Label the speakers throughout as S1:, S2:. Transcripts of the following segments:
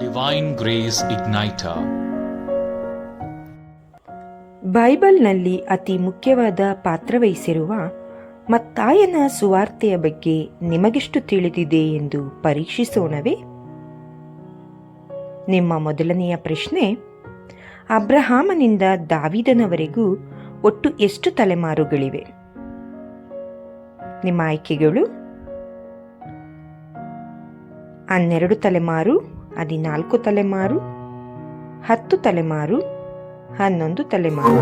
S1: Divine Grace Igniter.
S2: ಬೈಬಲ್ನಲ್ಲಿ ಅತಿ ಮುಖ್ಯವಾದ ಪಾತ್ರವಹಿಸಿರುವ ಮತ್ತಾಯನ ಸುವಾರ್ತೆಯ ಬಗ್ಗೆ ನಿಮಗೆಷ್ಟು ತಿಳಿದಿದೆ ಎಂದು ಪರೀಕ್ಷಿಸೋಣವೇ? ನಿಮ್ಮ ಮೊದಲನೆಯ ಪ್ರಶ್ನೆ, ಅಬ್ರಹಾಮನಿಂದ ದಾವೀದನವರೆಗೂ ಒಟ್ಟು ಎಷ್ಟು ತಲೆಮಾರುಗಳಿವೆ? ನಿಮ್ಮ ಆಯ್ಕೆಗಳು: 12 ತಲೆಮಾರು, 14 ತಲೆಮಾರು, 10 ತಲೆಮಾರು, 11 ತಲೆಮಾರು.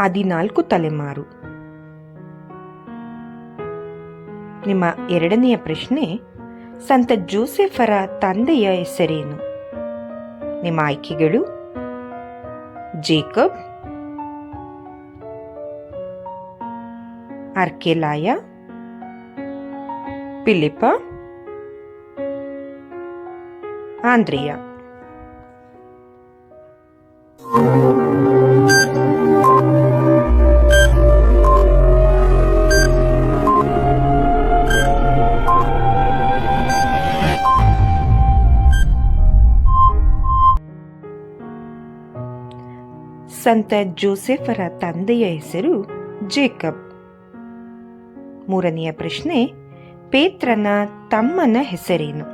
S2: ಹದಿನಾಲ್ಕು ತಲೆಮಾರು. ನಿಮ್ಮ ಎರಡನೆಯ ಪ್ರಶ್ನೆ, ಸಂತ ಜೋಸೆಫರ ತಂದೆಯ ಹೆಸರೇನು? ನಿಮ್ಮ ಆಯ್ಕೆಗಳು: ಜೇಕಬ್, ಅರ್ಕೆಲಾಯ, ಫಿಲಿಪ, ಆಂದ್ರಿಯ. ಸಂತ ಜೋಸೆಫರ ತಂದೆಯ ಹೆಸರು ಜೇಕಬ್. ಮೂರನೆಯ ಪ್ರಶ್ನೆ, ಪೇತ್ರನ ತಮ್ಮನ ಹೆಸರೇನು?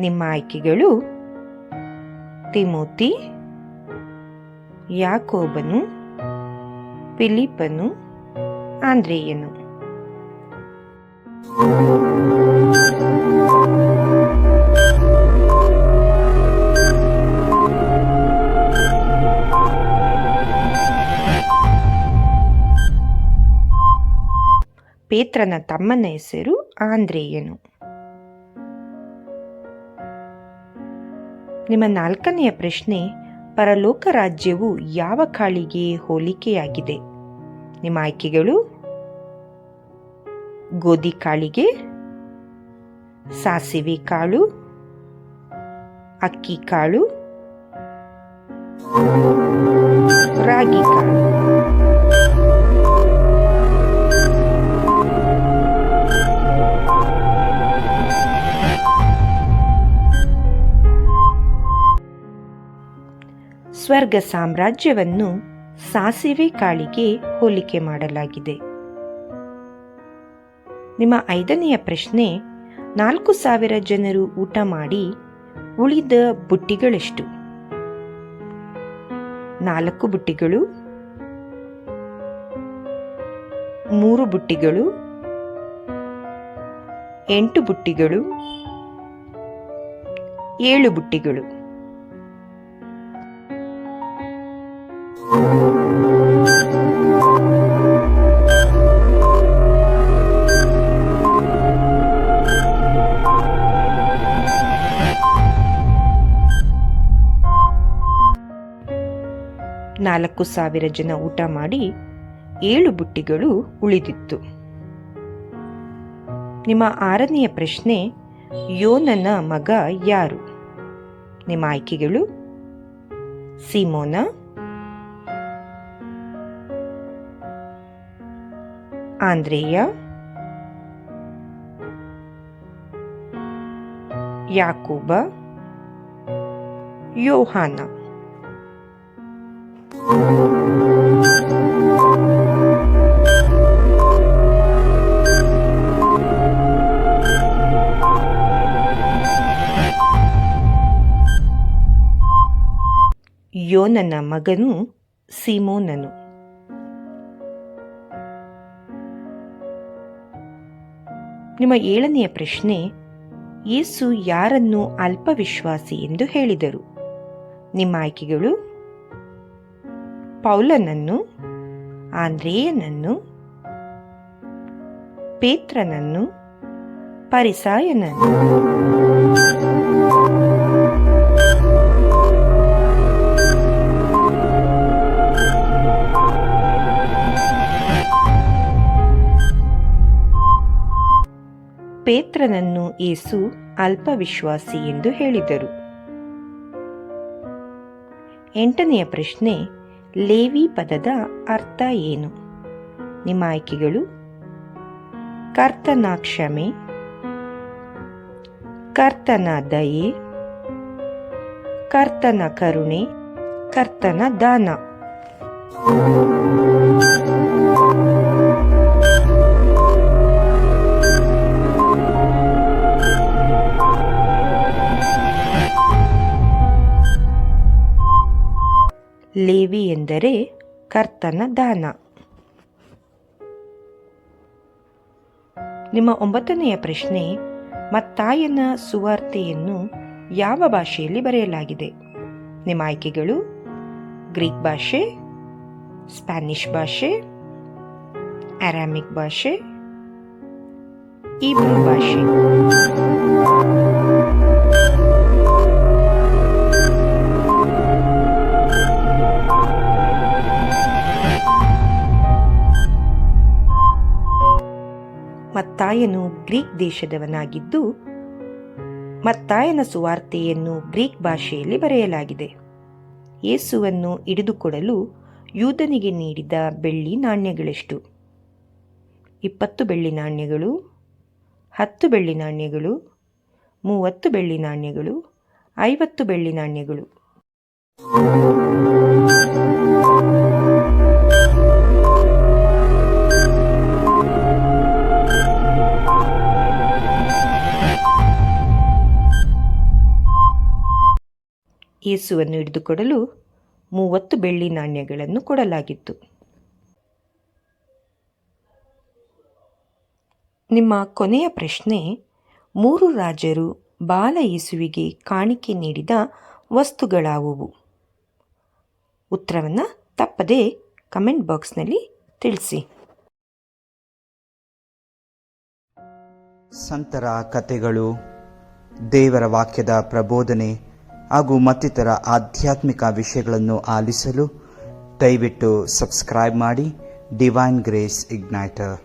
S2: ನಿಮ್ಮ ಆಯ್ಕೆಗಳು: ತಿಮೋತಿ, ಯಾಕೋಬನು, ಫಿಲಿಪನು, ಆಂದ್ರೇಯನು. ಪೇತ್ರನ ತಮ್ಮನ ಹೆಸರು ಆಂದ್ರೇಯನು. ನಿಮ್ಮ ನಾಲ್ಕನೆಯ ಪ್ರಶ್ನೆ, ಪರಲೋಕ ರಾಜ್ಯವು ಯಾವ ಕಾಳಿಗೆ ಹೋಲಿಕೆಯಾಗಿದೆ? ನಿಮ್ಮ ಆಯ್ಕೆಗಳು: ಗೋಧಿ ಕಾಳಿಗೆ, ಸಾಸಿವೆ ಕಾಳು, ಅಕ್ಕಿ ಕಾಳು, ರಾಗಿ ಕಾಳು. ಸ್ವರ್ಗ ಸಾಮ್ರಾಜ್ಯವನ್ನು ಸಾಸಿವೆ ಕಾಳಿಗೆ ಹೋಲಿಕೆ ಮಾಡಲಾಗಿದೆ. ನಿಮ್ಮ ಐದನೆಯ ಪ್ರಶ್ನೆ, 4,000 ಜನರು ಊಟ ಮಾಡಿ ಉಳಿದ ಬುಟ್ಟಿಗಳೆಷ್ಟು? 4 ಬುಟ್ಟಿಗಳು, 3 ಬುಟ್ಟಿಗಳು, 8 ಬುಟ್ಟಿಗಳು, 7 ಬುಟ್ಟಿಗಳು. ನಾಲ್ಕು 4,000 ಜನ ಊಟ ಮಾಡಿ 7 ಬುಟ್ಟಿಗಳು ಉಳಿದಿತ್ತು. ನಿಮ್ಮ ಆರನೆಯ ಪ್ರಶ್ನೆ, ಯೋನನ ಮಗ ಯಾರು? ನಿಮ್ಮ ಆಯ್ಕೆಗಳು: ಸಿಮೋನ, ಆಂದ್ರೇಯ, ಯಾಕೋಬ, ಯೋಹಾನ. ಯೋನನ ಮಗನು ಸಿಮೋನನು. ನಿಮ್ಮ ಏಳನೆಯ ಪ್ರಶ್ನೆ, ಯೇಸು ಯಾರನ್ನು ಅಲ್ಪವಿಶ್ವಾಸಿ ಎಂದು ಹೇಳಿದರು? ನಿಮ್ಮ ಆಯ್ಕೆಗಳು: ಪೌಲನನ್ನು, ಆಂದ್ರೇಯನನ್ನು, ಪೇತ್ರನನ್ನು, ಪರಿಸಾಯನನ್ನು. ಪೇತ್ರನನ್ನು ಯೇಸು ಅಲ್ಪವಿಶ್ವಾಸಿ ಎಂದು ಹೇಳಿದರು. 8ನೆಯ ಪ್ರಶ್ನೆ, ಲೇವಿ ಪದದ ಅರ್ಥ ಏನು? ನಿಮ್ಮ ಆಯ್ಕೆಗಳು: ಕರ್ತನ ಕ್ಷಮೆ, ಕರ್ತನ ದಯೆ, ಕರ್ತನ ಕರುಣೆ, ಕರ್ತನ ದಾನ. ಲೇವಿ ಎಂದರೆ ಕರ್ತನ ದಾನ. ನಿಮ್ಮ 9ನೆಯ ಪ್ರಶ್ನೆ, ಮತ್ತಾಯನ ಸುವಾರ್ತೆಯನ್ನು ಯಾವ ಭಾಷೆಯಲ್ಲಿ ಬರೆಯಲಾಗಿದೆ? ನಿಮ್ಮ ಆಯ್ಕೆಗಳು: ಗ್ರೀಕ್ ಭಾಷೆ, ಸ್ಪ್ಯಾನಿಷ್ ಭಾಷೆ, ಅರಾಮಿಕ್ ಭಾಷೆ, ಈಬ್ರೂ ಭಾಷೆ. ಮತ್ತಾಯನು ಗ್ರೀಕ್ ದೇಶದವನಾಗಿದ್ದು ಮತ್ತಾಯನ ಸುವಾರ್ತೆಯನ್ನು ಗ್ರೀಕ್ ಭಾಷೆಯಲ್ಲಿ ಬರೆಯಲಾಗಿದೆ. ಯೇಸುವನ್ನು ಹಿಡಿದುಕೊಡಲು ಯೂದನಿಗೆ ನೀಡಿದ ಬೆಳ್ಳಿ ನಾಣ್ಯಗಳೆಷ್ಟು? 20 ಬೆಳ್ಳಿ ನಾಣ್ಯಗಳು, 10 ಬೆಳ್ಳಿ ನಾಣ್ಯಗಳು, 30 ಬೆಳ್ಳಿ ನಾಣ್ಯಗಳು, 50 ಬೆಳ್ಳಿ ನಾಣ್ಯಗಳು. ಯೇಸುವನ್ನು ಹಿಡಿದುಕೊಡಲು 30 ಬೆಳ್ಳಿ ನಾಣ್ಯಗಳನ್ನು ಕೊಡಲಾಗಿತ್ತು. ನಿಮ್ಮ ಕೊನೆಯ ಪ್ರಶ್ನೆ, 3 ರಾಜರು ಬಾಲ ಯೇಸುವಿಗೆ ಕಾಣಿಕೆ ನೀಡಿದ ವಸ್ತುಗಳಾವುವು? ಉತ್ತರವನ್ನು ತಪ್ಪದೆ ಕಮೆಂಟ್ ಬಾಕ್ಸ್ನಲ್ಲಿ ತಿಳಿಸಿ.
S3: ಸಂತರ ಕಥೆಗಳು, ದೇವರ ವಾಕ್ಯದ ಪ್ರಬೋಧನೆ ಹಾಗೂ ಮತ್ತಿತರ ಆಧ್ಯಾತ್ಮಿಕ ವಿಷಯಗಳನ್ನು ಆಲಿಸಲು ದಯವಿಟ್ಟು ಸಬ್ಸ್ಕ್ರೈಬ್ ಮಾಡಿ ಡಿವೈನ್ ಗ್ರೇಸ್ ಇಗ್ನೈಟರ್.